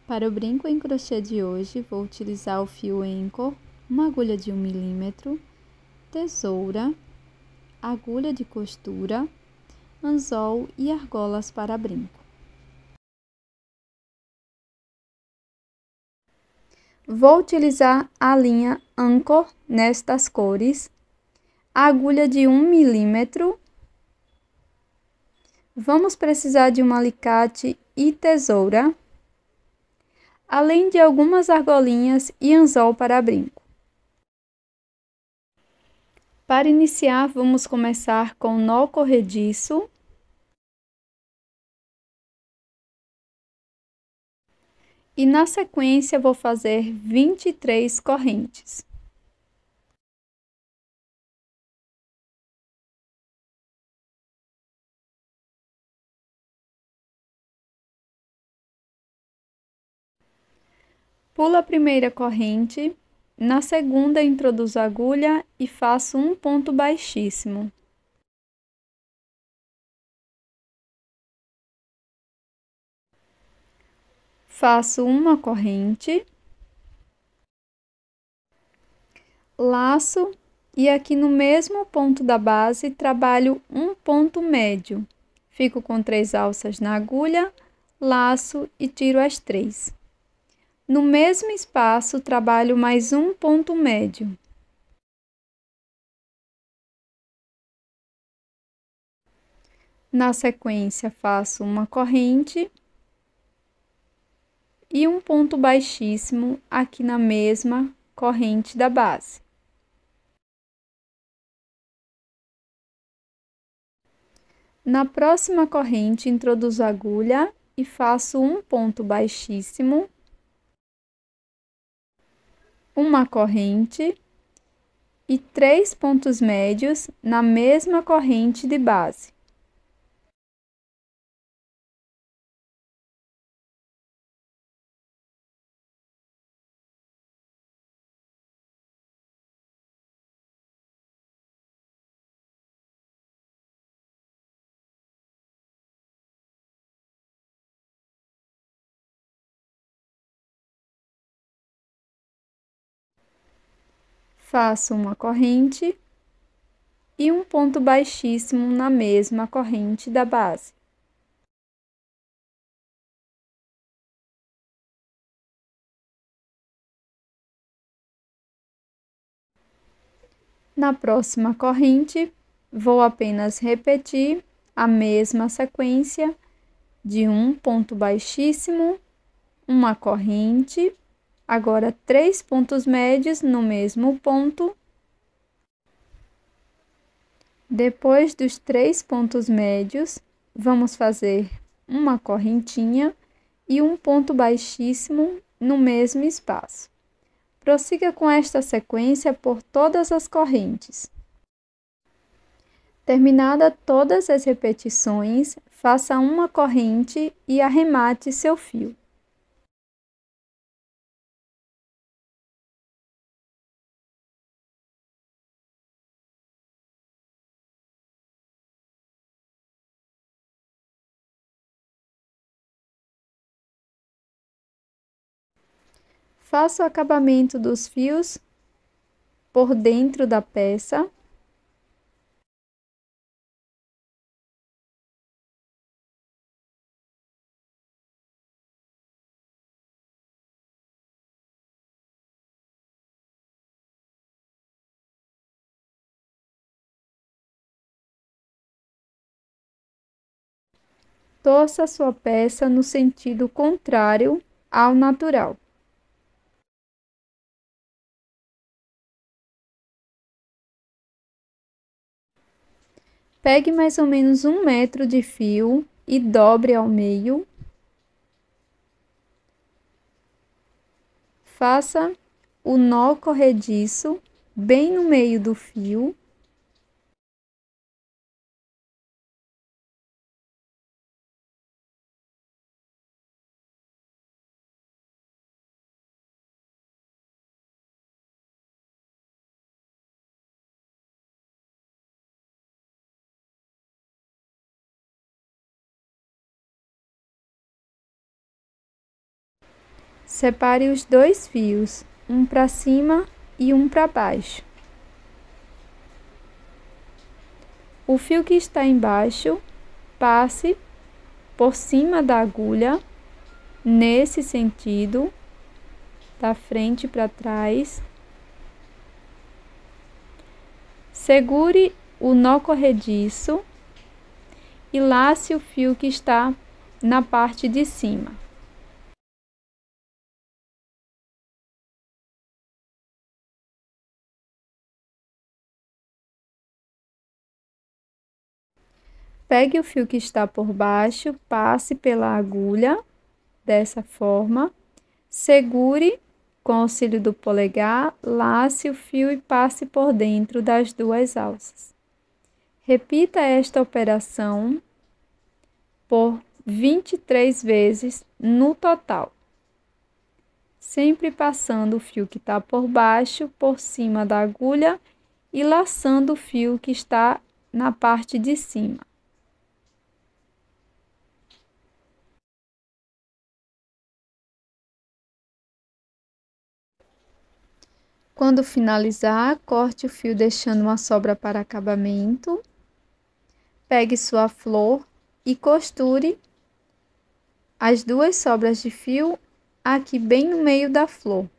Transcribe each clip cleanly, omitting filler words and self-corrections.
Para o brinco em crochê de hoje, vou utilizar o fio Anchor, uma agulha de 1 milímetro, tesoura, agulha de costura, anzol e argolas para brinco. Vou utilizar a linha Anchor nestas cores, a agulha de 1 milímetro. Vamos precisar de um alicate e tesoura, além de algumas argolinhas e anzol para brinco. Para iniciar, vamos começar com nó corrediço. E na sequência, vou fazer 23 correntes. Pulo a primeira corrente, na segunda introduzo a agulha e faço um ponto baixíssimo. Faço uma corrente, laço e aqui no mesmo ponto da base trabalho um ponto médio. Fico com 3 alças na agulha, laço e tiro as 3. No mesmo espaço, trabalho mais um ponto médio. Na sequência, faço uma corrente e um ponto baixíssimo aqui na mesma corrente da base. Na próxima corrente, introduzo a agulha e faço um ponto baixíssimo, uma corrente e 3 pontos médios na mesma corrente de base. Faço uma corrente e um ponto baixíssimo na mesma corrente da base. Na próxima corrente, vou apenas repetir a mesma sequência de um ponto baixíssimo, uma corrente, agora 3 pontos médios no mesmo ponto. Depois dos 3 pontos médios, vamos fazer uma correntinha e um ponto baixíssimo no mesmo espaço. Prossiga com esta sequência por todas as correntes. Terminada todas as repetições, faça uma corrente e arremate seu fio. Faça o acabamento dos fios por dentro da peça. Torça sua peça no sentido contrário ao natural. Pegue mais ou menos 1 metro de fio e dobre ao meio. Faça o nó corrediço bem no meio do fio. Separe os dois fios, um para cima e um para baixo. O fio que está embaixo, passe por cima da agulha, nesse sentido, da frente para trás. Segure o nó corrediço e lace o fio que está na parte de cima. Pegue o fio que está por baixo, passe pela agulha, dessa forma. Segure com o auxílio do polegar, lace o fio e passe por dentro das duas alças. Repita esta operação por 23 vezes no total, sempre passando o fio que está por baixo por cima da agulha e laçando o fio que está na parte de cima. Quando finalizar, corte o fio deixando uma sobra para acabamento. Pegue sua flor e costure as duas sobras de fio aqui bem no meio da flor.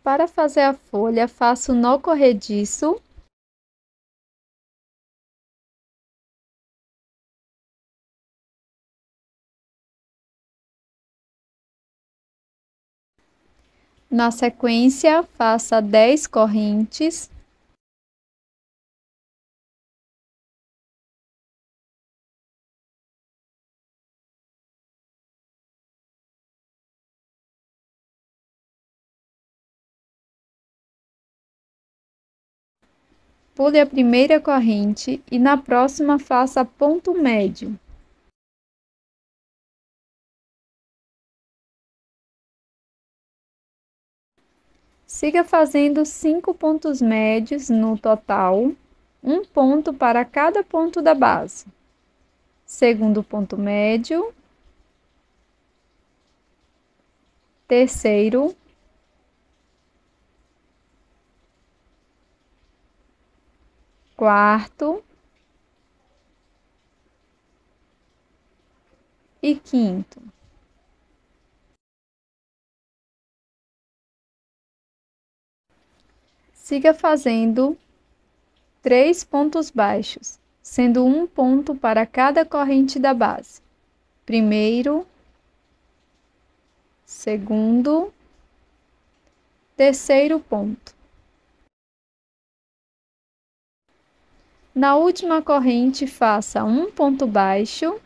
Para fazer a folha, faça o nó corrediço. Na sequência, faça 10 correntes. Pule a primeira corrente e na próxima faça ponto médio. Siga fazendo 5 pontos médios no total, um ponto para cada ponto da base. Segundo ponto médio, terceiro, quarto e quinto. Siga fazendo 3 pontos baixos, sendo um ponto para cada corrente da base. Primeiro, segundo, terceiro ponto. Na última corrente, faça um ponto baixo,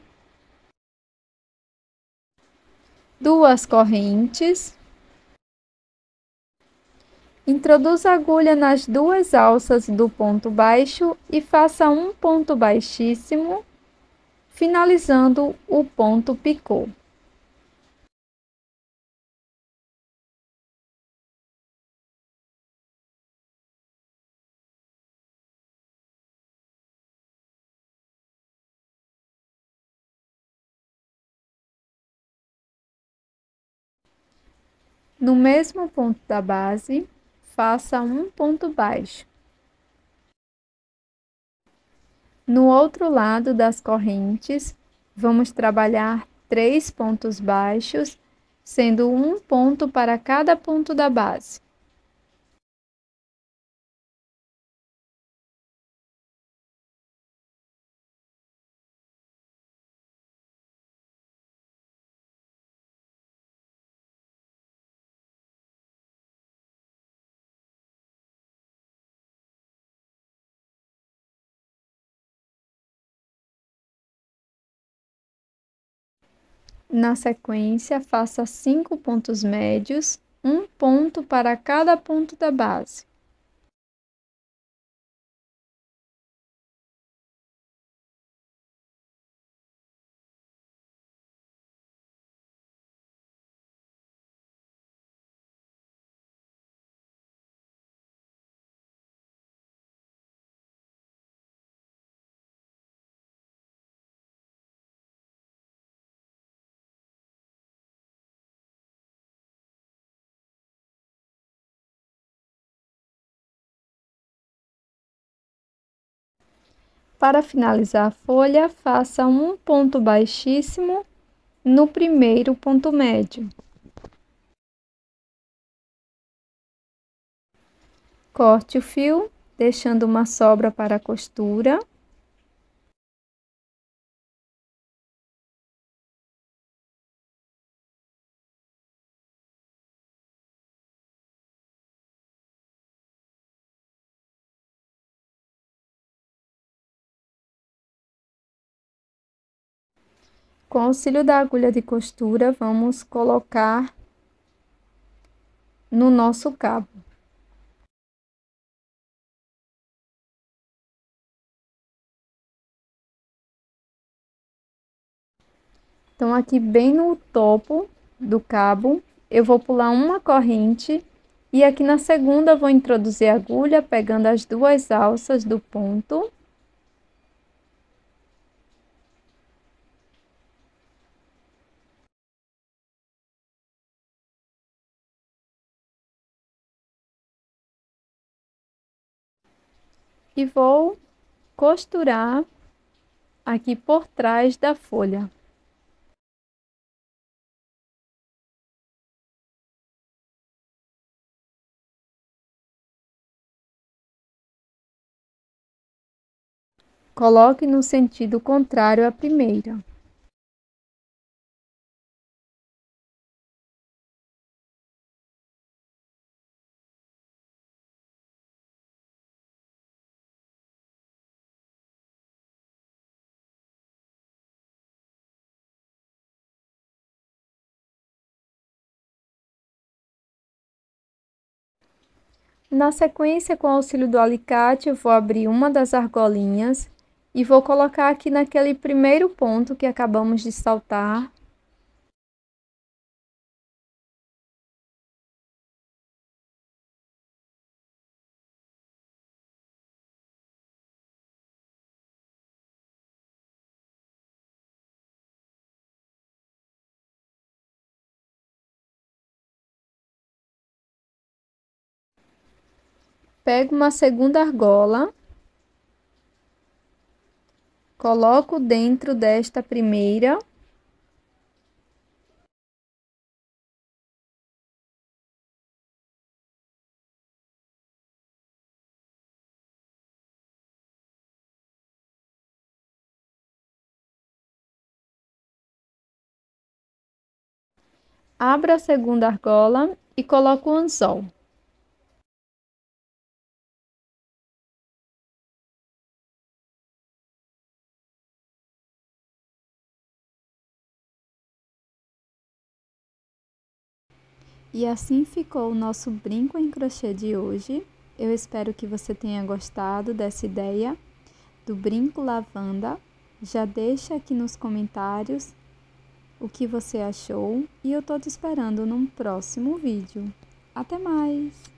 2 correntes. Introduza a agulha nas 2 alças do ponto baixo e faça um ponto baixíssimo, finalizando o ponto picô. No mesmo ponto da base, faça um ponto baixo. No outro lado das correntes, vamos trabalhar 3 pontos baixos, sendo um ponto para cada ponto da base. Na sequência, faça 5 pontos médios, um ponto para cada ponto da base. Para finalizar a folha, faça um ponto baixíssimo no primeiro ponto médio. Corte o fio, deixando uma sobra para a costura. Com o auxílio da agulha de costura, vamos colocar no nosso cabo. Então, aqui bem no topo do cabo, eu vou pular uma corrente e aqui na segunda vou introduzir a agulha, pegando as duas alças do ponto. E vou costurar aqui por trás da folha. Coloque no sentido contrário à primeira. Na sequência, com o auxílio do alicate, eu vou abrir uma das argolinhas e vou colocar aqui naquele primeiro ponto que acabamos de saltar. Pego uma segunda argola, coloco dentro desta primeira. Abro a segunda argola e coloco o anzol. E assim ficou o nosso brinco em crochê de hoje. Eu espero que você tenha gostado dessa ideia do brinco lavanda. Já deixa aqui nos comentários o que você achou e eu tô te esperando num próximo vídeo. Até mais!